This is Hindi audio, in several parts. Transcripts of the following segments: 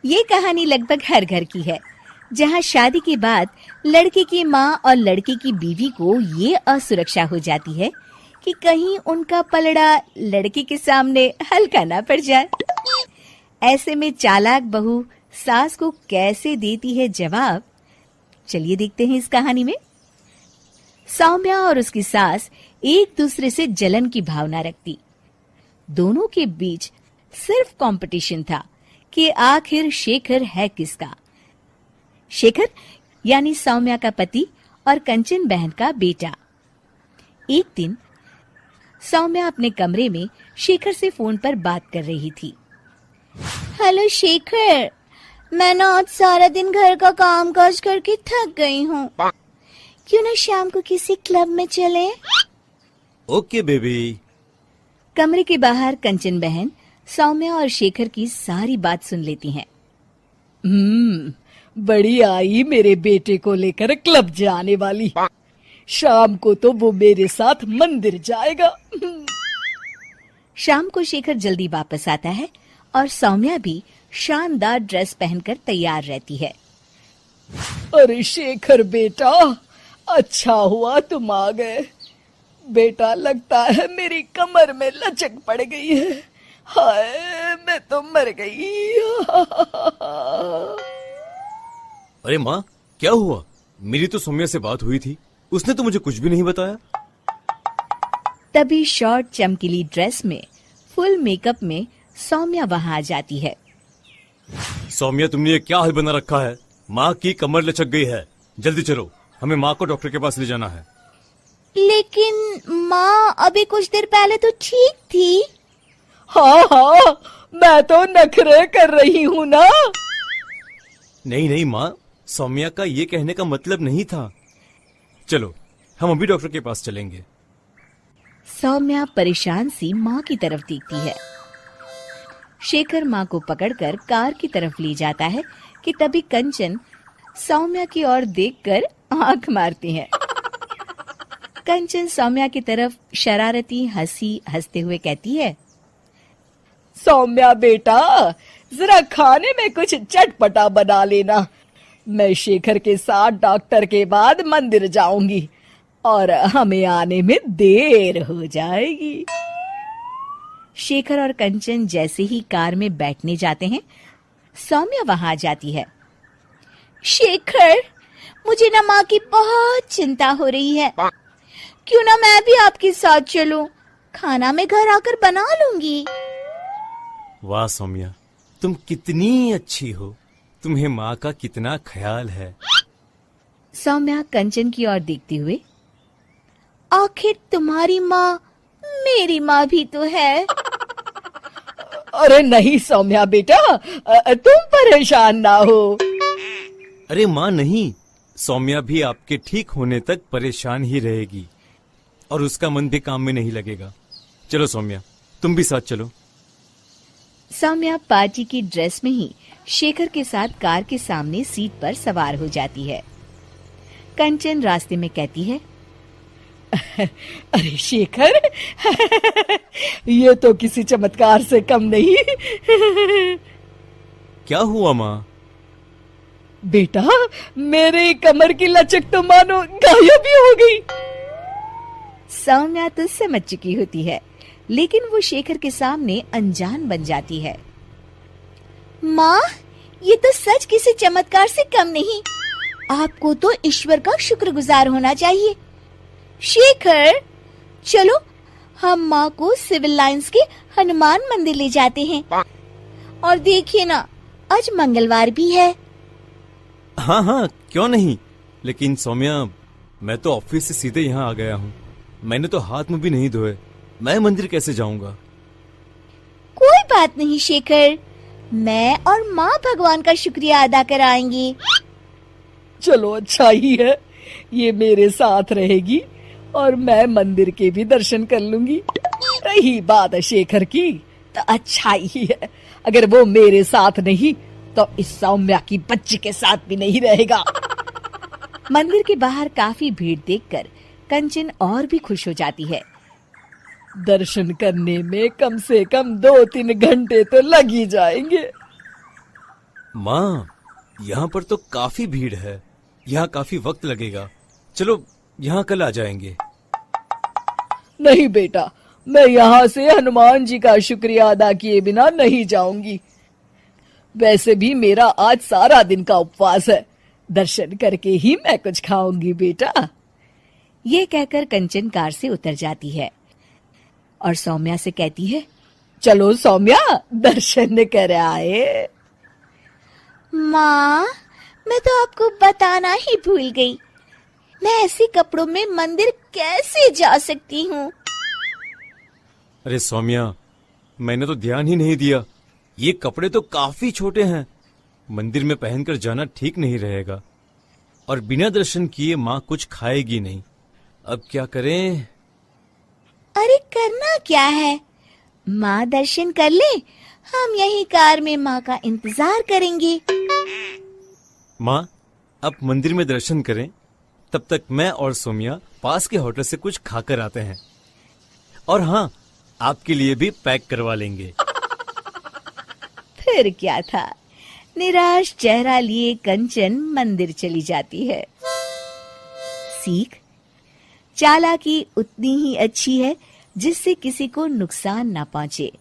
ये कहानी लगभग हर घर की है, जहाँ शादी के बाद लड़के की माँ और लड़के की बीवी को ये असुरक्षा हो जाती है कि कहीं उनका पलड़ा लड़के के सामने हल्का ना पड़ जाए। ऐसे में चालाक बहू सास को कैसे देती है जवाब, चलिए देखते हैं इस कहानी में। सौम्या और उसकी सास एक दूसरे से जलन की भावना रखती। दोनों के बीच सिर्फ कंपटीशन था कि आखिर शेखर है किसका। शेखर यानी सौम्या का पति और कंचन बहन का बेटा। एक दिन सौम्या अपने कमरे में शेखर से फोन पर बात कर रही थी। हेलो शेखर, मैं ना आज सारा दिन घर का काम काज करके थक गई हूँ। क्यों ना शाम को किसी क्लब में चले? Okay baby. कमरे के बाहर कंचन बहन सौम्या और शेखर की सारी बात सुन लेती हैं। बड़ी आई मेरे बेटे को लेकर क्लब जाने वाली। शाम को तो वो मेरे साथ मंदिर जाएगा। शाम को शेखर जल्दी वापस आता है और सौम्या भी शानदार ड्रेस पहनकर तैयार रहती है। अरे शेखर बेटा, अच्छा हुआ तुम आ गए। बेटा लगता है मेरी कमर में लचक पड़ गई है। हाय, मैं तो मर गई। अरे माँ, क्या हुआ? मेरी तो सौम्या से बात हुई थी, उसने तो मुझे कुछ भी नहीं बताया। तभी शॉर्ट चमकीली ड्रेस में फुल मेकअप में सौम्या वहां आ जाती है। सौम्या, तुमने ये क्या हाल बना रखा है? माँ की कमर लचक गई है। जल्दी चलो, हमें माँ को डॉक्टर के पास ले जाना है। लेकिन माँ अभी कुछ देर पहले तो ठीक थी। हाँ, मैं तो नखरे कर रही हूँ ना। नहीं माँ, सौम्या का ये कहने का मतलब नहीं था। चलो, हम अभी डॉक्टर के पास चलेंगे। सौम्या परेशान सी माँ की तरफ देखती है। शेखर माँ को पकड़कर कार की तरफ ले जाता है कि तभी कंचन सौम्या की ओर देखकर आंख मारती है। कंचन सौम्या की तरफ शरारती हंसी हंसते हुए कहती है, सौम्या बेटा, जरा खाने में कुछ चटपटा बना लेना। मैं शेखर के साथ डॉक्टर के बाद मंदिर जाऊंगी और हमें आने में देर हो जाएगी। शेखर और कंचन जैसे ही कार में बैठने जाते हैं, सौम्या वहां आ जाती है। शेखर, मुझे ना माँ की बहुत चिंता हो रही है। क्यों ना मैं भी आपके साथ चलूं? खाना मैं घर आकर बना लूंगी। वाह सौम्या, तुम कितनी अच्छी हो। तुम्हें माँ का कितना ख्याल है। सौम्या कंचन की ओर देखते हुए, आखिर तुम्हारी माँ मेरी माँ भी तो है। अरे नहीं सौम्या बेटा, तुम परेशान ना हो। अरे माँ नहीं, सौम्या भी आपके ठीक होने तक परेशान ही रहेगी और उसका मन भी काम में नहीं लगेगा। चलो सौम्या, तुम भी साथ चलो। सौम्या पार्टी की ड्रेस में ही शेखर के साथ कार के सामने सीट पर सवार हो जाती है। कंचन रास्ते में कहती है, अरे शेखर, ये तो किसी चमत्कार से कम नहीं। क्या हुआ माँ? बेटा, मेरे कमर की लचक तो मानो गायब ही हो गई। सौम्या तो समझ चुकी होती है, लेकिन वो शेखर के सामने अनजान बन जाती है। माँ, ये तो सच किसी चमत्कार से कम नहीं। आपको तो ईश्वर का शुक्रगुजार होना चाहिए। शेखर, चलो हम माँ को सिविल लाइंस के हनुमान मंदिर ले जाते हैं। और देखिए ना, आज मंगलवार भी है। हाँ, क्यों नहीं। लेकिन सौम्या, मैं तो ऑफिस से सीधे यहाँ आ गया हूँ। मैंने तो हाथ मुंह भी नहीं धोए। मैं मंदिर कैसे जाऊंगा? कोई बात नहीं शेखर, मैं और माँ भगवान का शुक्रिया अदा कराएंगी। चलो, अच्छा ही है, ये मेरे साथ रहेगी और मैं मंदिर के भी दर्शन कर लूंगी। रही बात शेखर की, तो अच्छा ही है। अगर वो मेरे साथ नहीं तो इस सौम्या की बच्ची के साथ भी नहीं रहेगा। मंदिर के बाहर काफी भीड़ देखकर कंचन और भी खुश हो जाती है। दर्शन करने में कम से कम 2-3 घंटे तो लग ही जाएंगे। माँ, यहाँ पर तो काफी भीड़ है, यहाँ काफी वक्त लगेगा। चलो यहाँ कल आ जाएंगे। नहीं बेटा, मैं यहाँ से हनुमान जी का शुक्रिया अदा किए बिना नहीं जाऊंगी। वैसे भी मेरा आज सारा दिन का उपवास है, दर्शन करके ही मैं कुछ खाऊंगी बेटा। ये कहकर कंचन कार से उतर जाती है और सौम्या से कहती है, चलो सौम्या, दर्शन कर आए। माँ, मैं तो आपको बताना ही भूल गई, मैं ऐसे कपड़ों में मंदिर कैसे जा सकती हूँ? अरे सौम्या, मैंने तो ध्यान ही नहीं दिया। ये कपड़े तो काफी छोटे हैं, मंदिर में पहनकर जाना ठीक नहीं रहेगा। और बिना दर्शन किए माँ कुछ खाएगी नहीं। अब क्या करें? अरे करना क्या है, माँ दर्शन कर ले, हम यही कार में माँ का इंतजार करेंगे। माँ, आप मंदिर में दर्शन करें, तब तक मैं और सौम्या पास के होटल से कुछ खाकर आते हैं। और हाँ, आपके लिए भी पैक करवा लेंगे। फिर क्या था, निराश चेहरा लिए कंचन मंदिर चली जाती है। सीख, चालाकी उतनी ही अच्छी है जिससे किसी को नुकसान ना पहुंचे,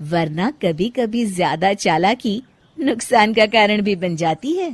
वरना कभी कभी ज्यादा चालाकी नुकसान का कारण भी बन जाती है।